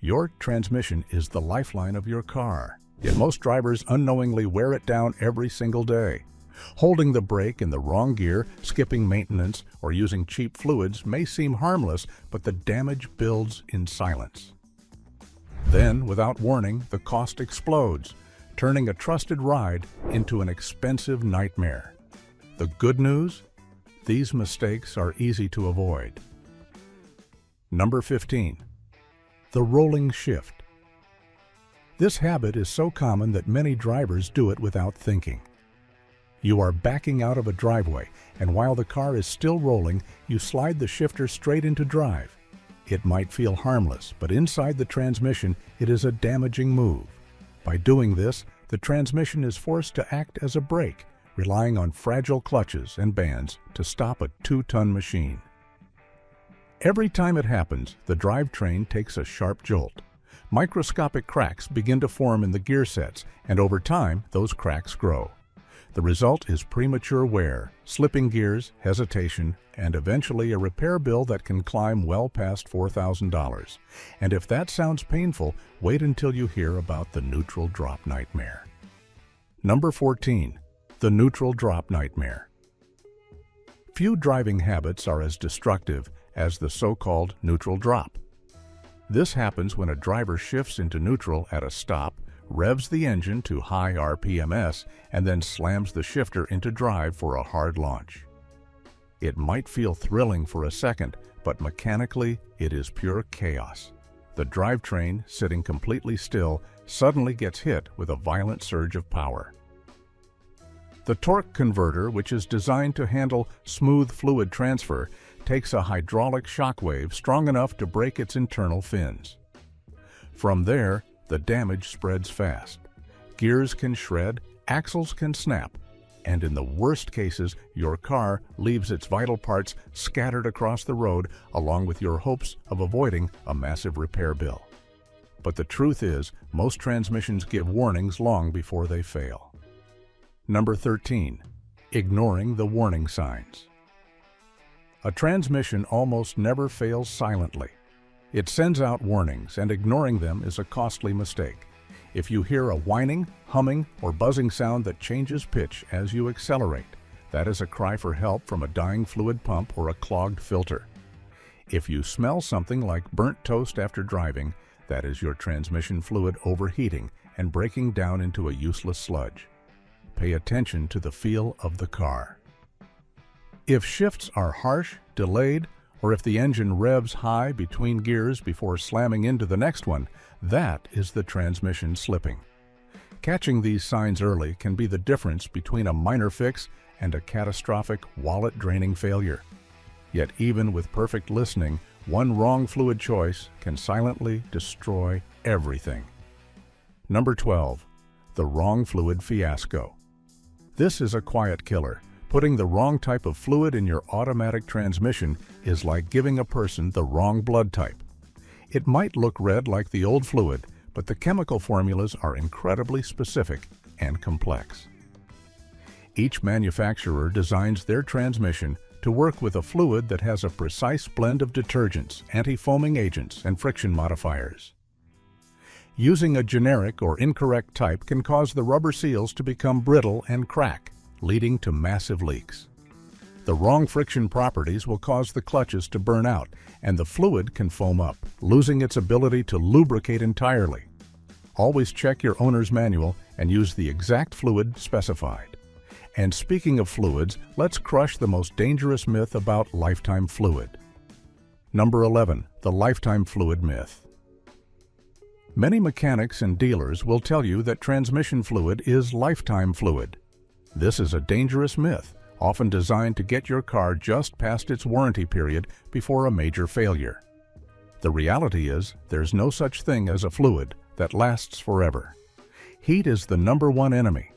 Your transmission is the lifeline of your car, yet most drivers unknowingly wear it down every single day. Holding the brake in the wrong gear, skipping maintenance, or using cheap fluids may seem harmless, but the damage builds in silence. Then, without warning, the cost explodes, turning a trusted ride into an expensive nightmare. The good news? These mistakes are easy to avoid. Number 15. The rolling shift. This habit is so common that many drivers do it without thinking. You are backing out of a driveway, and while the car is still rolling, you slide the shifter straight into drive. It might feel harmless, but inside the transmission, it is a damaging move. By doing this, the transmission is forced to act as a brake, relying on fragile clutches and bands to stop a 2-ton machine. Every time it happens, the drivetrain takes a sharp jolt. Microscopic cracks begin to form in the gear sets, and over time, those cracks grow. The result is premature wear, slipping gears, hesitation, and eventually a repair bill that can climb well past $4,000. And if that sounds painful, wait until you hear about the neutral drop nightmare. Number 14. The neutral drop nightmare. Few driving habits are as destructive as the so-called neutral drop. This happens when a driver shifts into neutral at a stop, revs the engine to high RPMs, and then slams the shifter into drive for a hard launch. It might feel thrilling for a second, but mechanically it is pure chaos. The drivetrain, sitting completely still, suddenly gets hit with a violent surge of power. The torque converter, which is designed to handle smooth fluid transfer, takes a hydraulic shock wave strong enough to break its internal fins. From there, the damage spreads fast. Gears can shred, axles can snap, and in the worst cases, your car leaves its vital parts scattered across the road along with your hopes of avoiding a massive repair bill. But the truth is, most transmissions give warnings long before they fail. Number 13. Ignoring the warning signs. A transmission almost never fails silently. It sends out warnings, and ignoring them is a costly mistake. If you hear a whining, humming, or buzzing sound that changes pitch as you accelerate, that is a cry for help from a dying fluid pump or a clogged filter. If you smell something like burnt toast after driving, that is your transmission fluid overheating and breaking down into a useless sludge. Pay attention to the feel of the car. If shifts are harsh, delayed, or if the engine revs high between gears before slamming into the next one, that is the transmission slipping. Catching these signs early can be the difference between a minor fix and a catastrophic, wallet-draining failure. Yet even with perfect listening, one wrong fluid choice can silently destroy everything. Number 12. The wrong fluid fiasco. This is a quiet killer. Putting the wrong type of fluid in your automatic transmission is like giving a person the wrong blood type. It might look red like the old fluid, but the chemical formulas are incredibly specific and complex. Each manufacturer designs their transmission to work with a fluid that has a precise blend of detergents, anti-foaming agents, and friction modifiers. Using a generic or incorrect type can cause the rubber seals to become brittle and crack, leading to massive leaks. The wrong friction properties will cause the clutches to burn out, and the fluid can foam up, losing its ability to lubricate entirely. Always check your owner's manual and use the exact fluid specified. And speaking of fluids, let's crush the most dangerous myth about lifetime fluid. Number 11. The lifetime fluid myth. Many mechanics and dealers will tell you that transmission fluid is lifetime fluid. This is a dangerous myth, often designed to get your car just past its warranty period before a major failure. The reality is, there's no such thing as a fluid that lasts forever. Heat is the #1 enemy.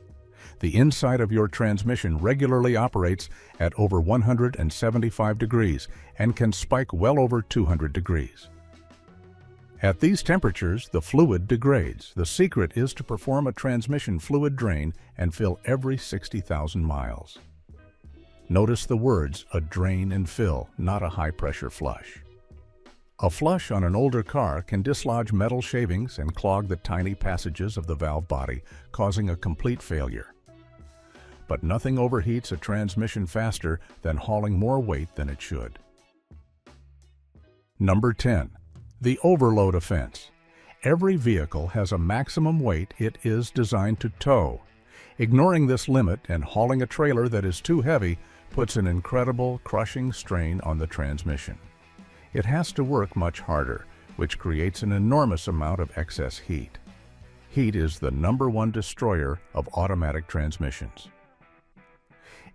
The inside of your transmission regularly operates at over 175 degrees and can spike well over 200 degrees. At these temperatures, the fluid degrades. The secret is to perform a transmission fluid drain and fill every 60,000 miles. Notice the words, a drain and fill, not a high-pressure flush. A flush on an older car can dislodge metal shavings and clog the tiny passages of the valve body, causing a complete failure. But nothing overheats a transmission faster than hauling more weight than it should. Number 10. The overload offense. Every vehicle has a maximum weight it is designed to tow. Ignoring this limit and hauling a trailer that is too heavy puts an incredible crushing strain on the transmission. It has to work much harder, which creates an enormous amount of excess heat. Heat is the #1 destroyer of automatic transmissions.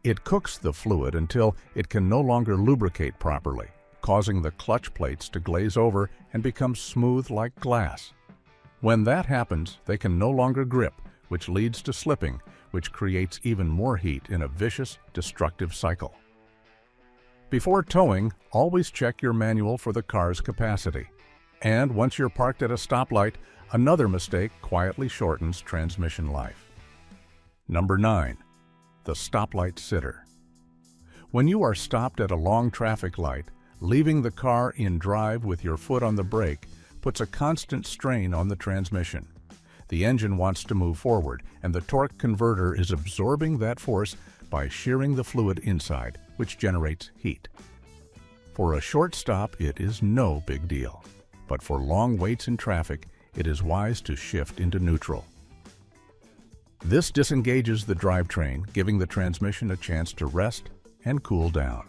It cooks the fluid until it can no longer lubricate properly, causing the clutch plates to glaze over and become smooth like glass. When that happens, they can no longer grip, which leads to slipping, which creates even more heat in a vicious, destructive cycle. Before towing, always check your manual for the car's capacity. And once you're parked at a stoplight, another mistake quietly shortens transmission life. Number 9. The stoplight sitter. When you are stopped at a long traffic light, leaving the car in drive with your foot on the brake puts a constant strain on the transmission. The engine wants to move forward, and the torque converter is absorbing that force by shearing the fluid inside, which generates heat. For a short stop, it is no big deal, but for long waits in traffic, it is wise to shift into neutral. This disengages the drivetrain, giving the transmission a chance to rest and cool down.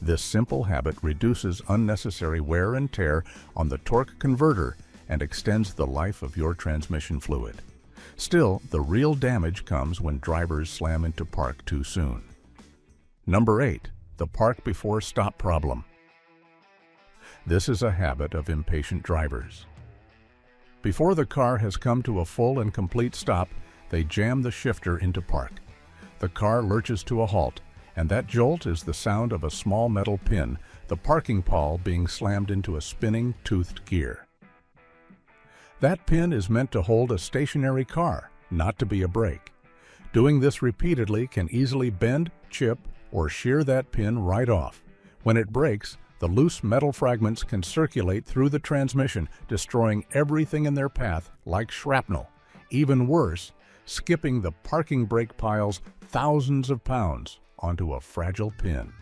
This simple habit reduces unnecessary wear and tear on the torque converter and extends the life of your transmission fluid. Still, the real damage comes when drivers slam into park too soon. Number 8. The park before stop problem. This is a habit of impatient drivers. Before the car has come to a full and complete stop, they jam the shifter into park. The car lurches to a halt, and that jolt is the sound of a small metal pin, the parking pawl being slammed into a spinning, toothed gear. That pin is meant to hold a stationary car, not to be a brake. Doing this repeatedly can easily bend, chip, or shear that pin right off. When it breaks, the loose metal fragments can circulate through the transmission, destroying everything in their path like shrapnel. Even worse, skipping the parking brake piles thousands of pounds onto a fragile pin.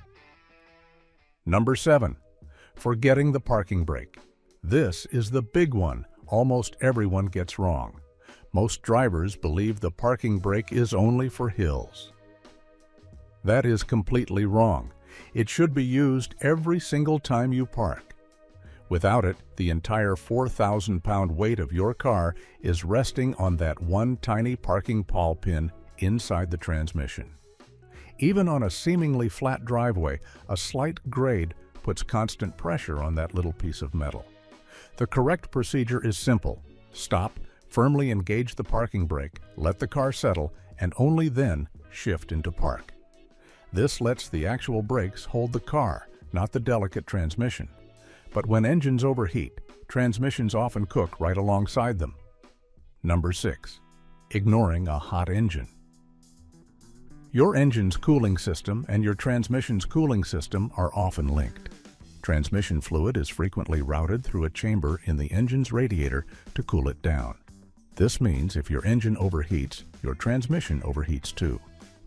Number 7. Forgetting the parking brake. This is the big one almost everyone gets wrong. Most drivers believe the parking brake is only for hills. That is completely wrong. It should be used every single time you park. Without it, the entire 4,000-pound weight of your car is resting on that one tiny parking pawl pin inside the transmission. Even on a seemingly flat driveway, a slight grade puts constant pressure on that little piece of metal. The correct procedure is simple. Stop, firmly engage the parking brake, let the car settle, and only then shift into park. This lets the actual brakes hold the car, not the delicate transmission. But when engines overheat, transmissions often cook right alongside them. Number 6. Ignoring a hot engine. Your engine's cooling system and your transmission's cooling system are often linked. Transmission fluid is frequently routed through a chamber in the engine's radiator to cool it down. This means if your engine overheats, your transmission overheats too.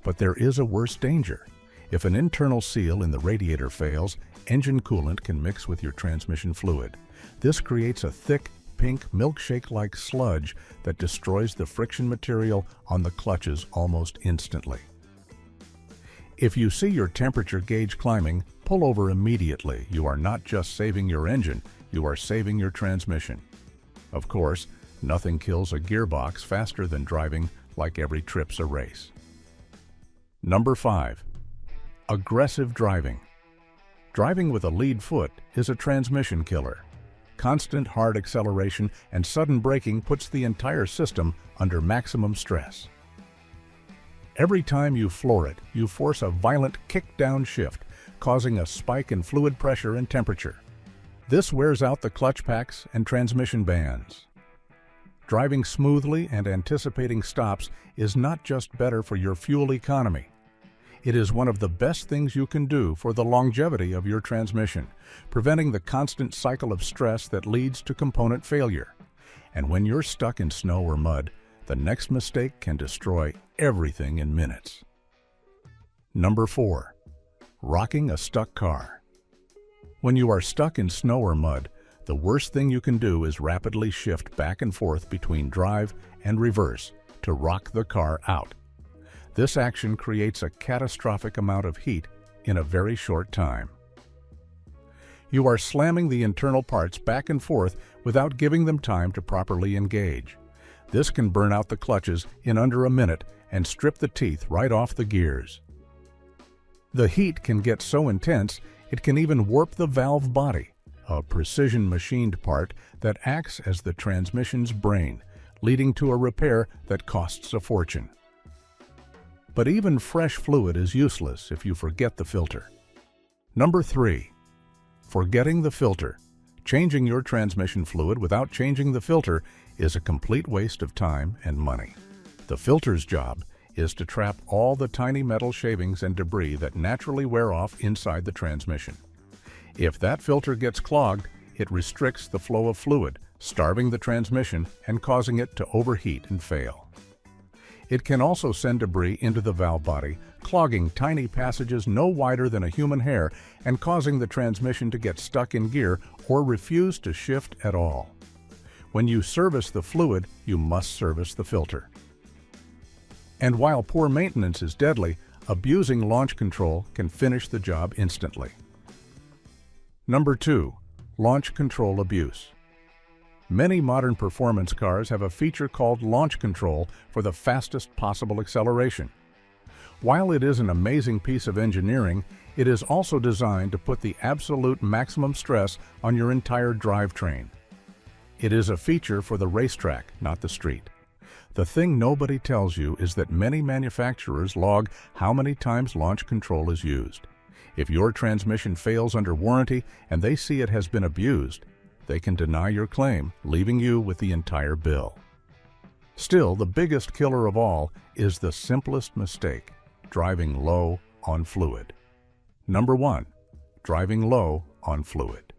But there is a worse danger. If an internal seal in the radiator fails, engine coolant can mix with your transmission fluid. This creates a thick, pink, milkshake-like sludge that destroys the friction material on the clutches almost instantly. If you see your temperature gauge climbing, pull over immediately. You are not just saving your engine, you are saving your transmission. Of course, nothing kills a gearbox faster than driving like every trip's a race. Number 5. Aggressive driving. Driving with a lead foot is a transmission killer. Constant hard acceleration and sudden braking puts the entire system under maximum stress. Every time you floor it, you force a violent kick-down shift, causing a spike in fluid pressure and temperature. This wears out the clutch packs and transmission bands. Driving smoothly and anticipating stops is not just better for your fuel economy. It is one of the best things you can do for the longevity of your transmission, preventing the constant cycle of stress that leads to component failure. And when you're stuck in snow or mud, the next mistake can destroy everything in minutes. Number 4. Rocking a stuck car. When you are stuck in snow or mud, the worst thing you can do is rapidly shift back and forth between drive and reverse to rock the car out. This action creates a catastrophic amount of heat in a very short time. You are slamming the internal parts back and forth without giving them time to properly engage. This can burn out the clutches in under a minute and strip the teeth right off the gears. The heat can get so intense it can even warp the valve body, a precision machined part that acts as the transmission's brain, leading to a repair that costs a fortune. But even fresh fluid is useless if you forget the filter. Number 3. Forgetting the filter. Changing your transmission fluid without changing the filter is a complete waste of time and money. The filter's job is to trap all the tiny metal shavings and debris that naturally wear off inside the transmission. If that filter gets clogged, it restricts the flow of fluid, starving the transmission and causing it to overheat and fail. It can also send debris into the valve body, clogging tiny passages no wider than a human hair and causing the transmission to get stuck in gear or refuse to shift at all. When you service the fluid, you must service the filter. And while poor maintenance is deadly, abusing launch control can finish the job instantly. Number 2. Launch control abuse. Many modern performance cars have a feature called launch control for the fastest possible acceleration. While it is an amazing piece of engineering, it is also designed to put the absolute maximum stress on your entire drivetrain. It is a feature for the racetrack, not the street. The thing nobody tells you is that many manufacturers log how many times launch control is used. If your transmission fails under warranty and they see it has been abused, they can deny your claim, leaving you with the entire bill. Still, the biggest killer of all is the simplest mistake: driving low on fluid. Number 1. Driving low on fluid.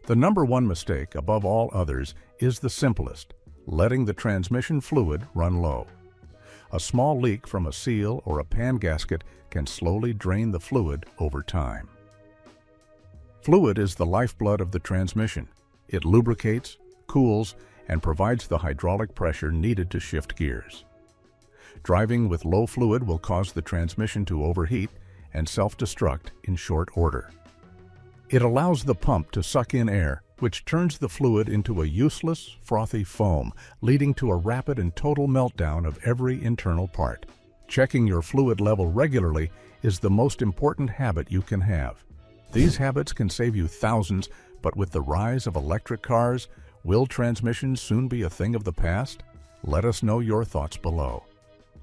The number 1 mistake, above all others, is the simplest: letting the transmission fluid run low. A small leak from a seal or a pan gasket can slowly drain the fluid over time. Fluid is the lifeblood of the transmission. It lubricates, cools, and provides the hydraulic pressure needed to shift gears. Driving with low fluid will cause the transmission to overheat and self-destruct in short order. It allows the pump to suck in air, which turns the fluid into a useless, frothy foam, leading to a rapid and total meltdown of every internal part. Checking your fluid level regularly is the most important habit you can have. These habits can save you thousands, but with the rise of electric cars, will transmissions soon be a thing of the past? Let us know your thoughts below.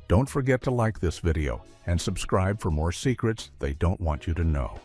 Don't forget to like this video and subscribe for more secrets they don't want you to know.